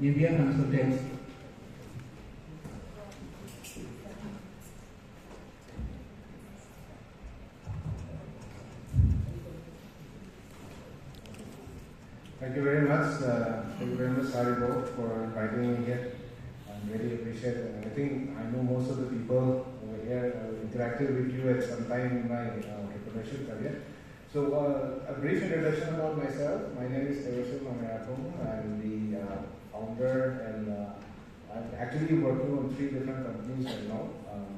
India Consultants. Thank you very much. Thank you very much, Haribo, for inviting me here. I really appreciate it. And I think I know most of the people over here interacted with you at some time in my entrepreneurship career. So, a brief introduction about myself. My name is Aeroshil Nameirakpam. I'm the founder, and I'm actually working on 3 different companies right now.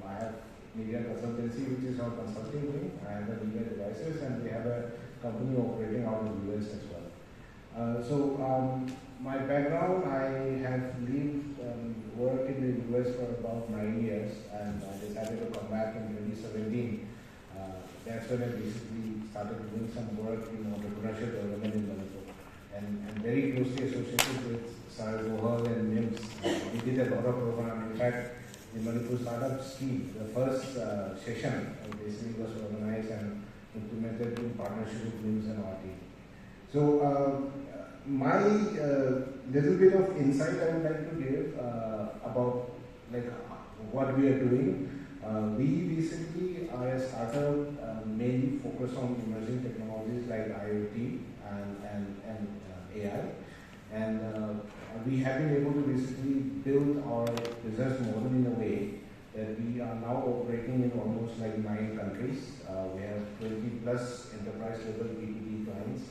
I have media consultancy, which is our consulting wing. I have the media devices, and we have a company operating out of the US as well. My background, I have lived and worked in the US for about 9 years, and I decided to come back in 2017. That's when I basically started doing some work in entrepreneurship development in Manipur, and very closely associated with Sargohal and NIMS. We did a lot of programs. In fact, the Manipur Startup Scheme, the first session basically was organized and implemented in partnership with NIMS and RT. So, my little bit of insight I would like to give about what we are doing. We basically are a startup mainly focused on emerging technologies like IoT and AI, and we have been able to basically build our business model in a way that we are now operating in almost 9 countries. We have 20 plus enterprise level B2B clients.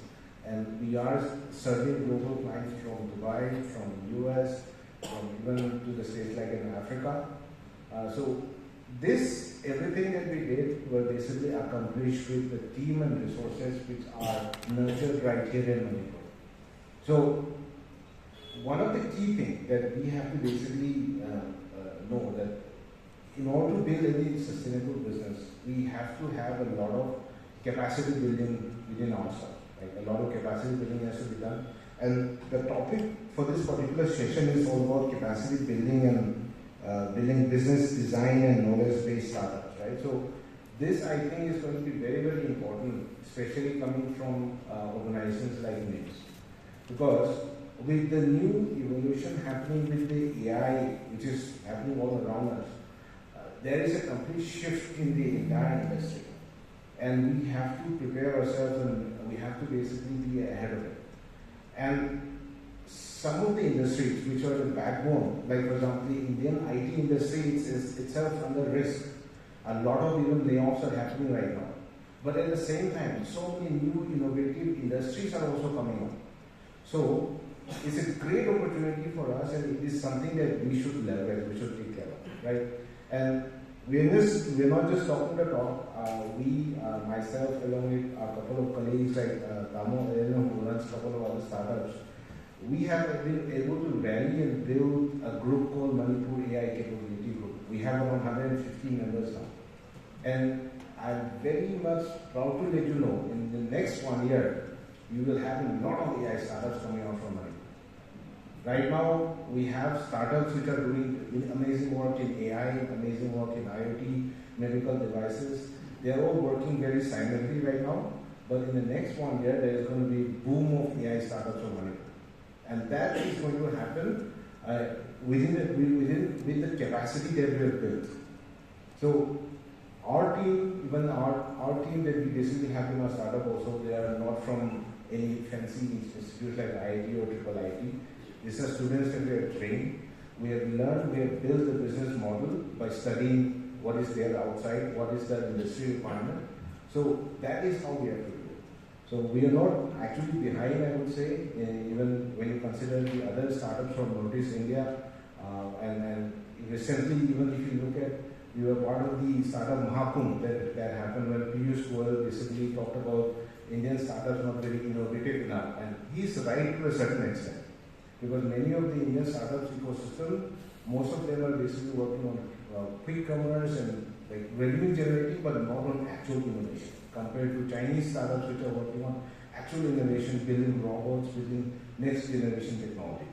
And we are serving global clients from Dubai, from US, from even to the states like in Africa. So everything that we did were basically accomplished with the team and resources which are nurtured right here in Manipur. So one of the key things that we have to basically know that in order to build any sustainable business, we have to have a lot of capacity building within ourselves. A lot of capacity building has to be done. And the topic for this particular session is all about capacity building and building business design and knowledge-based startups, right? So this, I think, is going to be very, very important, especially coming from organizations like NIMS. Because with the new evolution happening with the AI, which is happening all around us, there is a complete shift in the entire industry. And we have to prepare ourselves, and we have to basically be ahead of it. And some of the industries which are the backbone, like for example the Indian IT industry is itself under risk. A lot of even layoffs are happening right now. But at the same time, so many new innovative industries are also coming up. So it's a great opportunity for us, and it is something that we should leverage, we should take care of, right? And we're not just talking the talk. Myself, along with a couple of colleagues like Tamo, who runs a couple of other startups, we have been able to rally and build a group called Manipur AI Capability Group. We have around 150 members now. And I'm very much proud to let you know, in the next 1 year, you will have a lot of AI startups coming out from Manipur. Right now, we have startups which are doing amazing work in AI, amazing work in IoT, medical devices. They are all working very silently right now, but in the next 1 year, there is going to be a boom of AI startups from Manipur. And that is going to happen with the capacity that we have built. So our team, even our team that we basically have in our startup also, they are not from any fancy institutes like IIT or Triple IT. These are students that we have trained. We have learned, we have built the business model by studying what is there outside, what is the industry requirement. So that is how we have to do it. So we are not actually behind, I would say, even when you consider the other startups from Northeast India. And recently, even if you look at, we were part of the startup Mahakumbh that happened when Piyush Goyal basically talked about Indian startups not very innovative enough. And he's right to a certain extent. Because many of the Indian startups ecosystem, most of them are basically working on quick commerce and like revenue generating, but not on actual innovation. Compared to Chinese startups which are working on actual innovation, building robots, building next generation technology.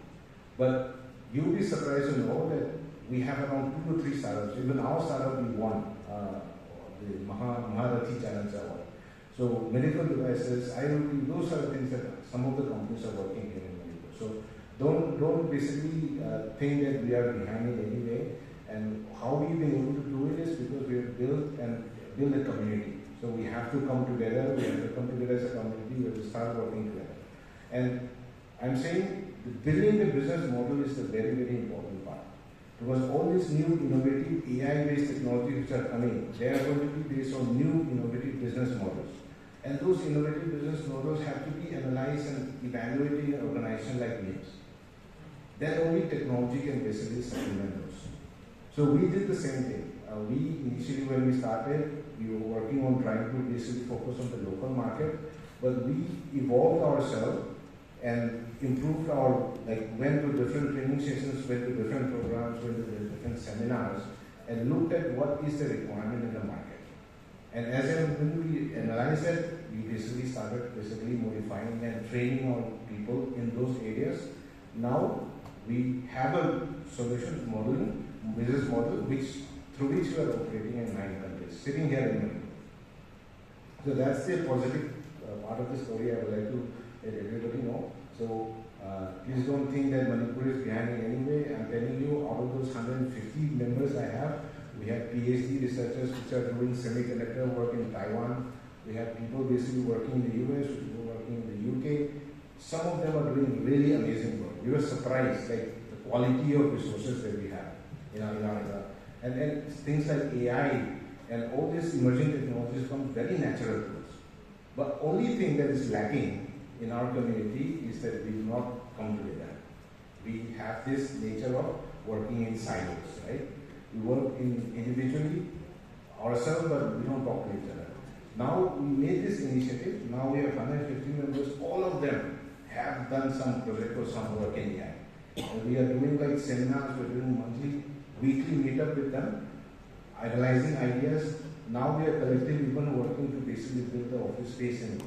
But you'll be surprised to know that we have around 2 to 3 startups. Even our startup, we won the Maharathi Challenge Award. So medical devices, IoT, those are the things that some of the companies are working here in Manipur. So Don't basically think that we are behind in any way. And how we've been able to do it is because we have built a community. So we have to come together. We have to come together as a community. We have to start working together. And I'm saying building the business model is the very, very important part. Because all these new innovative AI-based technologies which are coming, they are going to be based on new innovative business models. And those innovative business models have to be analyzed and evaluated in an organization like NIMS. Then only technology can basically supplement those. So we did the same thing. We initially, when we started, we were working on trying to basically focus on the local market, but we evolved ourselves and improved went to different training sessions, went to different programs, went to different seminars, and looked at what is the requirement in the market. And when we analyzed that, we basically started modifying and training our people in those areas. Now we have a solution modeling, business model, through which we are operating in 9 countries, sitting here in Manipur. So that's the positive part of the story I would like to let everybody know. So please don't think that Manipur is behind in any way. I'm telling you, out of those 150 members I have, we have PhD researchers which are doing semiconductor work in Taiwan. We have people basically working in the US, people working in the UK. Some of them are doing really amazing work. We were surprised, like the quality of resources that we have and then things like AI and all these emerging technologies come very natural to us. But only thing that is lacking in our community is that we do not come together. We have this nature of working in silos, right? We work individually ourselves, but we don't talk to each other. Now we made this initiative. Now we have 150 members. All of them have done some project or some work in AI. And we are doing like seminars. We're doing monthly, weekly meetup with them, analyzing ideas. Now we are collectively even working to basically build the office space in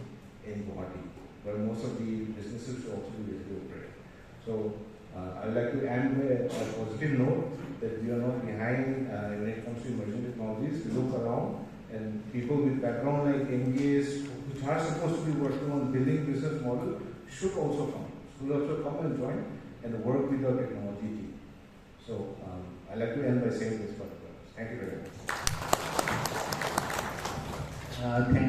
Guwahati, where most of the businesses should also be basically operate. So I would like to end with a positive note that we are not behind when it comes to emerging technologies. We look around, and people with background like MBAs, which are supposed to be working on building business model, should also come and join and work with our technology team. So I'd like to end by saying this particular. Thank you very much. Thank you.